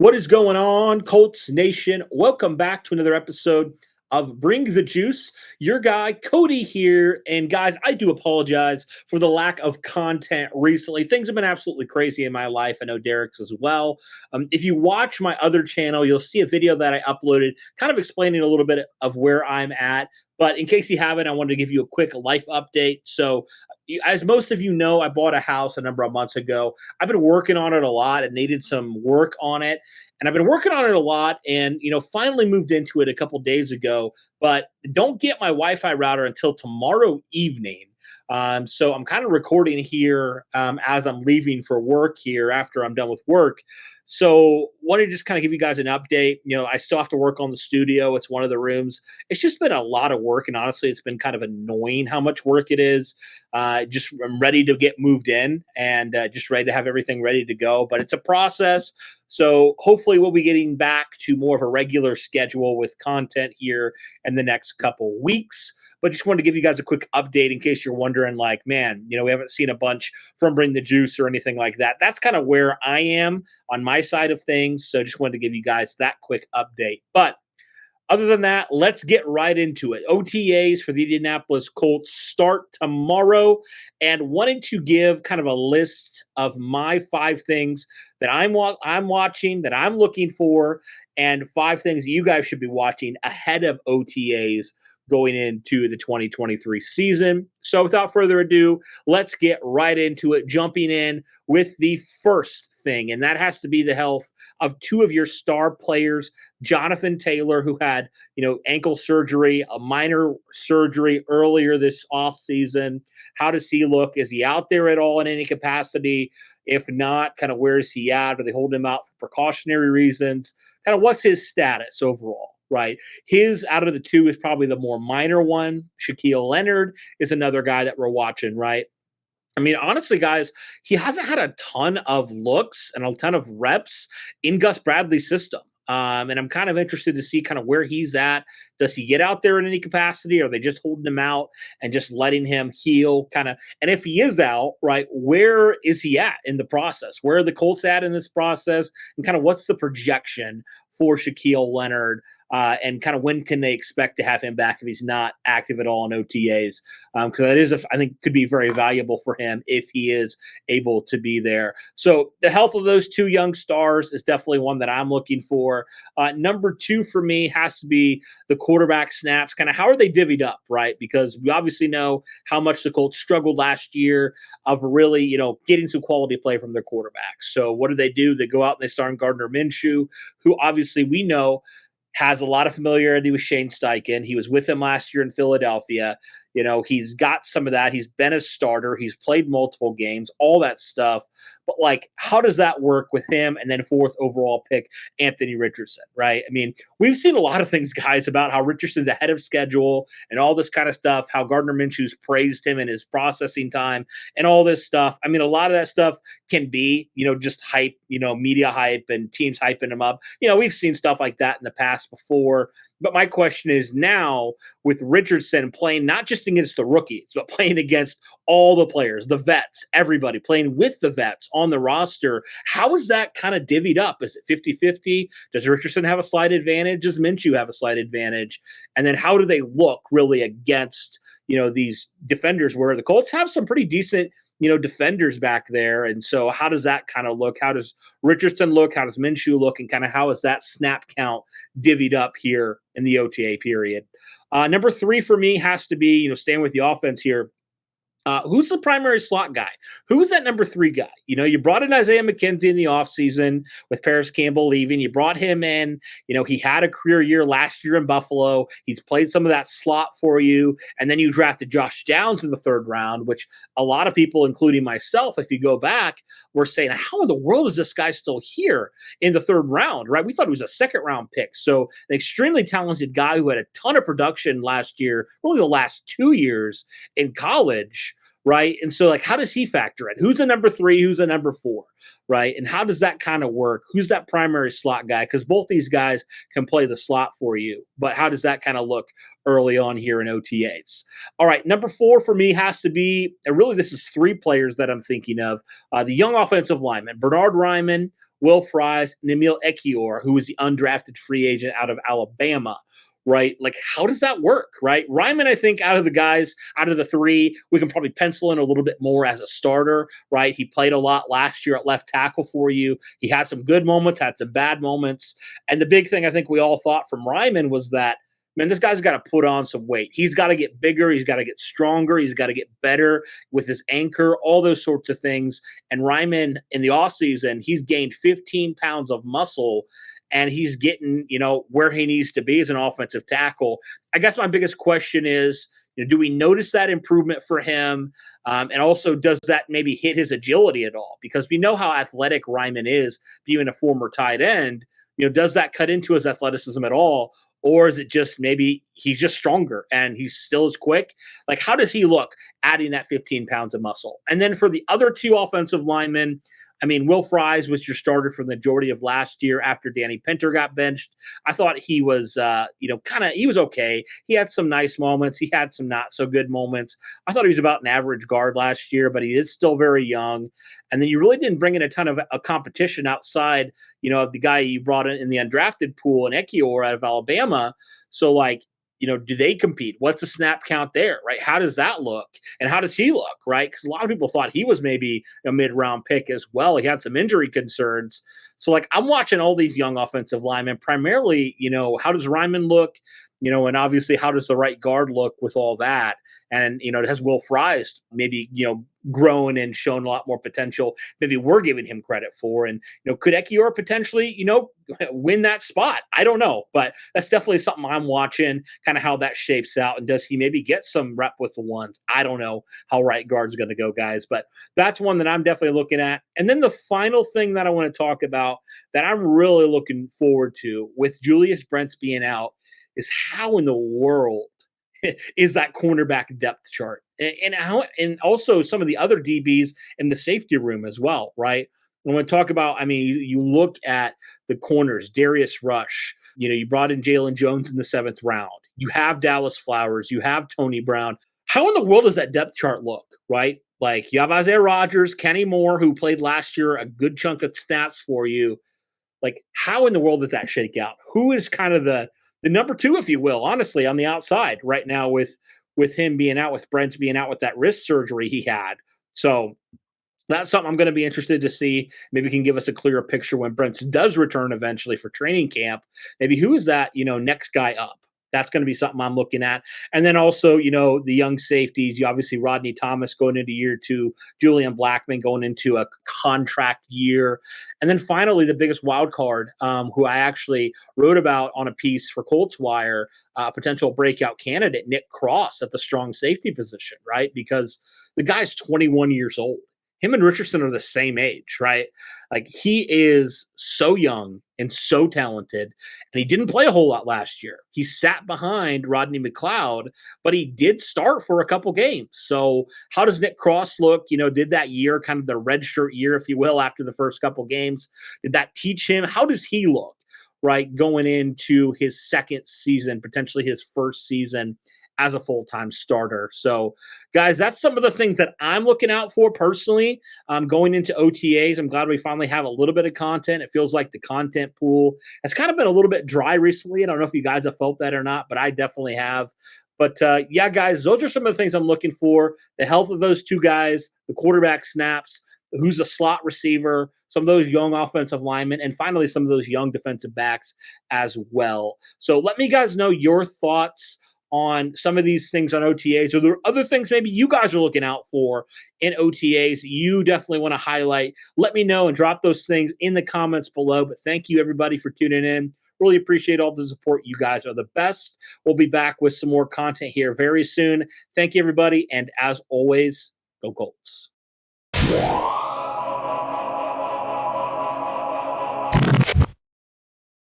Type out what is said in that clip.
What is going on, Colts Nation? Welcome back to another episode of Bring the Juice. Your guy, Cody, here. And guys, I do apologize for the lack of content recently. Things have been absolutely crazy in my life. I know Derek's as well. If you watch my other channel, you'll see a video that I uploaded kind of explaining a little bit of where I'm at. But in case you haven't, I wanted to give you a quick life update. So, as most of you know, I bought a house a number of months ago. I've been working on it a lot. It needed some work on it. And I've been working on it a lot and, finally moved into it a couple days ago. But don't get my Wi Fi router until tomorrow evening. So I'm kind of recording here as I'm leaving for work here after I'm done with work. So wanted to just kind of give you guys an update. I still have to work on the studio. It's one of the rooms. It's just been a lot of work, and honestly, it's been kind of annoying how much work it is. I'm ready to get moved in and just ready to have everything ready to go. But it's a process. So hopefully we'll be getting back to more of a regular schedule with content here in the next couple weeks. But just wanted to give you guys a quick update in case you're wondering, like, man, we haven't seen a bunch from Bring the Juice or anything like that. That's kind of where I am on my side of things. So just wanted to give you guys that quick update. But other than that, let's get right into it. OTAs for the Indianapolis Colts start tomorrow, and wanting to give kind of a list of my 5 things that I'm watching, that I'm looking for, and 5 things that you guys should be watching ahead of OTAs going into the 2023 season. So without further ado, let's get right into it, jumping in with the first thing, and that has to be the health of 2 of your star players, Jonathan Taylor, who had, ankle surgery, a minor surgery earlier this offseason. How does he look? Is he out there at all in any capacity? If not, kind of where is he at? Are they holding him out for precautionary reasons? Kind of what's his status overall? Right. His out of the 2 is probably the more minor one. Shaquille Leonard is another guy that we're watching, right? I mean, honestly, guys, he hasn't had a ton of looks and a ton of reps in Gus Bradley's system. And I'm kind of interested to see kind of where he's at. Does he get out there in any capacity? Or are they just holding him out and just letting him heal kind of? And if he is out, right, where is he at in the process? Where are the Colts at in this process? And kind of what's the projection for Shaquille Leonard? And kind of when can they expect to have him back if he's not active at all in OTAs? Because that is, I think, could be very valuable for him if he is able to be there. So the health of those 2 young stars is definitely one that I'm looking for. Number 2 for me has to be the quarterback snaps. Kind of how are they divvied up, right? Because we obviously know how much the Colts struggled last year of really, getting some quality play from their quarterbacks. So what do? They go out and they start Gardner Minshew, who obviously we know has a lot of familiarity with Shane Steichen. He was with him last year in Philadelphia. He's got some of that. He's been a starter. He's played multiple games, all that stuff. But, like, how does that work with him? And then 4th overall pick, Anthony Richardson, right? I mean, we've seen a lot of things, guys, about how Richardson's ahead of schedule and all this kind of stuff, how Gardner Minshew's praised him in his processing time and all this stuff. I mean, a lot of that stuff can be, just hype, media hype and teams hyping him up. We've seen stuff like that in the past before. But my question is now, with Richardson playing not just against the rookies, but playing against all the players, the vets, everybody playing with the vets on the roster, how is that kind of divvied up? Is it 50-50? Does Richardson have a slight advantage? Does Minshew have a slight advantage? And then how do they look really against, these defenders where the Colts have some pretty decent defenders back there. And so how does that kind of look? How does Richardson look? How does Minshew look? And kind of how is that snap count divvied up here in the OTA period? Number 3 for me has to be, staying with the offense here. Who's the primary slot guy? Who's that number 3 guy? You brought in Isaiah McKenzie in the offseason with Paris Campbell leaving. You brought him in. He had a career year last year in Buffalo. He's played some of that slot for you. And then you drafted Josh Downs in the 3rd round, which a lot of people, including myself, if you go back, were saying, how in the world is this guy still here in the 3rd round, right? We thought he was a 2nd-round pick. So an extremely talented guy who had a ton of production last year, really the last 2 years in college. Right. And so, like, how does he factor in? Who's a number 3? Who's a number 4? Right. And how does that kind of work? Who's that primary slot guy? Because both these guys can play the slot for you. But how does that kind of look early on here in OTAs? All right. Number 4 for me has to be, and really this is 3 players that I'm thinking of. The young offensive lineman, Bernard Ryman, Will Fries, and Emil Ekiyor, who was the undrafted free agent out of Alabama, right? Like, how does that work, right? Ryman, I think, out of the guys, out of the three, we can probably pencil in a little bit more as a starter, right? He played a lot last year at left tackle for you. He had some good moments, had some bad moments. And the big thing I think we all thought from Ryman was that, man, this guy's got to put on some weight. He's got to get bigger. He's got to get stronger. He's got to get better with his anchor, all those sorts of things. And Ryman, in the offseason, he's gained 15 pounds of muscle, and he's getting, where he needs to be as an offensive tackle. I guess my biggest question is, do we notice that improvement for him? And also, does that maybe hit his agility at all? Because we know how athletic Ryman is, being a former tight end. Does that cut into his athleticism at all? Or is it just maybe he's just stronger and he's still as quick? Like, how does he look adding that 15 pounds of muscle? And then for the other two offensive linemen, I mean, Will Fries was your starter for the majority of last year after Danny Pinter got benched. I thought he was, he was okay. He had some nice moments. He had some not so good moments. I thought he was about an average guard last year, but he is still very young. And then you really didn't bring in a ton of a competition outside, of the guy you brought in the undrafted pool and Ekiyor out of Alabama. So, do they compete? What's the snap count there, right? How does that look? And how does he look, right? Because a lot of people thought he was maybe a mid-round pick as well. He had some injury concerns. So, I'm watching all these young offensive linemen, primarily, how does Ryman look? And obviously, how does the right guard look with all that? And, has Will Fries maybe, grown and shown a lot more potential maybe we're giving him credit for? And, could Ekiyor potentially, win that spot? I don't know, but that's definitely something I'm watching, kind of how that shapes out. And does he maybe get some rep with the ones? I don't know how right guard's going to go, guys, but that's one that I'm definitely looking at. And then the final thing that I want to talk about that I'm really looking forward to with Julius Brents being out is how in the world is that cornerback depth chart, and also some of the other DBs in the safety room as well, right? When we talk about, you look at the corners, Darius Rush, you brought in Jalen Jones in the 7th round. You have Dallas Flowers, you have Tony Brown. How in the world does that depth chart look, right? Like, you have Isaiah Rodgers, Kenny Moore, who played last year a good chunk of snaps for you. Like, how in the world does that shake out? Who is kind of the number two, if you will, honestly, on the outside right now with him being out, with Brent being out with that wrist surgery he had. So that's something I'm going to be interested to see. Maybe can give us a clearer picture when Brent does return eventually for training camp. Maybe who is that, next guy up? That's going to be something I'm looking at. And then also, the young safeties, you obviously Rodney Thomas going into year 2, Julian Blackman going into a contract year. And then finally, the biggest wild card, who I actually wrote about on a piece for Colts Wire, potential breakout candidate, Nick Cross at the strong safety position, right? Because the guy's 21 years old. Him and Richardson are the same age, right? Like, he is so young and so talented, and he didn't play a whole lot last year. He sat behind Rodney McLeod, but he did start for a couple games. So how does Nick Cross look? Did that year, kind of the red shirt year, if you will, after the first couple games, did that teach him? How does he look, right, going into his second season, potentially his first season as a full-time starter? So, guys, that's some of the things that I'm looking out for personally going into OTAs. I'm glad we finally have a little bit of content. It feels like the content pool has kind of been a little bit dry recently. I don't know if you guys have felt that or not, but I definitely have. But, yeah, guys, those are some of the things I'm looking for. The health of those two guys, the quarterback snaps, who's a slot receiver, some of those young offensive linemen, and finally some of those young defensive backs as well. So let me guys know your thoughts on some of these things on OTAs. Are there other things maybe you guys are looking out for in OTAs you definitely want to highlight? Let me know and drop those things in the comments below. But thank you, everybody, for tuning in. Really appreciate all the support. You guys are the best. We'll be back with some more content here very soon. Thank you, everybody. And as always, go Colts.